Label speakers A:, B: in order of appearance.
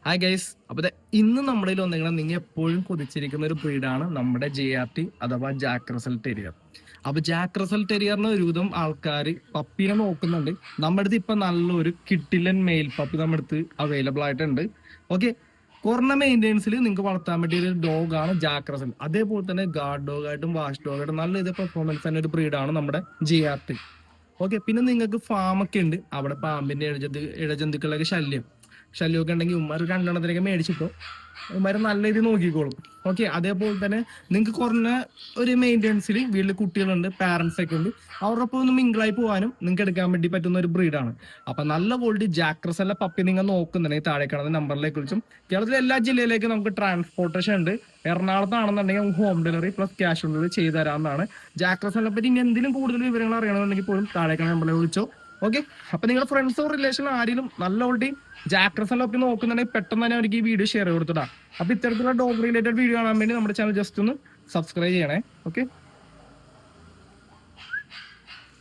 A: Hi guys. അപ്പോൾ ഇന്ന് നമ്മുടെ കയ്യിൽ വന്നിരിക്കുന്നത് നിങ്ങൾ എപ്പോഴും കൊതിച്ചിരിക്കുന്ന ഒരു ബ്രീഡാണ് നമ്മുടെ JRT അഥവാ ജാക്ക് റസൽ ടെരിയർ. അപ്പോൾ ജാക്ക് റസൽ ടെരിയറിന് ഒരുവിധം ആൾക്കാർ പപ്പീനെ നോക്കുന്നുണ്ട്. നമ്മുടെ അടുത്ത് ഇപ്പം നല്ലൊരു കിട്ടിലൻ മെയിൽ പപ്പി നമ്മുടെ അടുത്ത് അവൈലബിൾ ആയിട്ടുണ്ട്. ഓക്കെ, കുറഞ്ഞ മെയിൻ്റെനൻസിൽ നിങ്ങൾക്ക് വളർത്താൻ പറ്റിയ ഒരു ഡോഗാണ് ജാക്ക് റസൽ. അതേപോലെ തന്നെ ഗാർഡ് ഡോഗായിട്ടും വാഷ് ഡോഗായിട്ടും നല്ല ഇത് പെർഫോമൻസ് തന്നെ ഒരു ബ്രീഡാണ് നമ്മുടെ JRT. ഓക്കെ, പിന്നെ നിങ്ങൾക്ക് ഫാമൊക്കെ ഉണ്ട്. അവിടെ പാമ്പിന്റെ ഇഴജന്തുക്കളുടെ ശല്യമൊക്കെ ഉണ്ടെങ്കിൽ ഉമ്മാർ രണ്ടെണ്ണത്തിനൊക്കെ മേടിച്ചിട്ടോ ഉമ്മാർ നല്ല രീതിയിൽ നോക്കിക്കോളും. ഓക്കെ, അതേപോലെ തന്നെ നിങ്ങൾക്ക് കുറഞ്ഞ ഒരു മെയിൻ്റെനൻസിൽ വീട്ടിൽ കുട്ടികളുണ്ട്, പാരൻസ് ഒക്കെ ഉണ്ട്, അവരുടെ ഒപ്പം ഒന്ന് മിങ്കിളായി പോകാനും നിങ്ങൾക്ക് എടുക്കാൻ വേണ്ടി പറ്റുന്ന ഒരു ബ്രീഡാണ്. അപ്പൊ നല്ല ക്വാളിറ്റി ജാക്ക് റസലിന്റെ പപ്പി നിങ്ങൾ നോക്കുന്നുണ്ടെങ്കിൽ താഴെ കാണുന്ന നമ്പറിലേക്ക് വിളിച്ചും കേരളത്തിലെ എല്ലാ ജില്ലയിലേക്കും നമുക്ക് ട്രാൻസ്പോർട്ടേഷൻ ഉണ്ട്. എറണാകുളത്താണെന്നുണ്ടെങ്കിൽ നമുക്ക് home delivery plus cash on delivery ചെയ്തു തരാവുന്നതാണ്. ജാക്ക് റസലിനെ പറ്റി ഇനി എന്തെങ്കിലും കൂടുതൽ വിവരങ്ങൾ അറിയണമെന്നുണ്ടെങ്കിൽ പോലും താഴെ കാണുന്ന നമ്പറിൽ വിളിച്ചോ. ഓക്കെ, അപ്പൊ നിങ്ങളുടെ ഫ്രണ്ട്സോ റിലേഷനോ ആരെങ്കിലും നല്ല ഓൾറെഡി ജാക്ക് റസലൊക്കെ നോക്കുന്നുണ്ടെങ്കിൽ പെട്ടെന്ന് തന്നെ അവർക്ക് ഈ വീഡിയോ ഷെയർ കൊടുത്തിടാം. അപ്പൊ ഇത്തരത്തിലുള്ള ഡോഗ് റിലേറ്റഡ് വീഡിയോ കാണാൻ വേണ്ടി നമ്മുടെ ചാനൽ ജസ്റ്റ് ഒന്ന് സബ്സ്ക്രൈബ് ചെയ്യണേ. ഓക്കെ.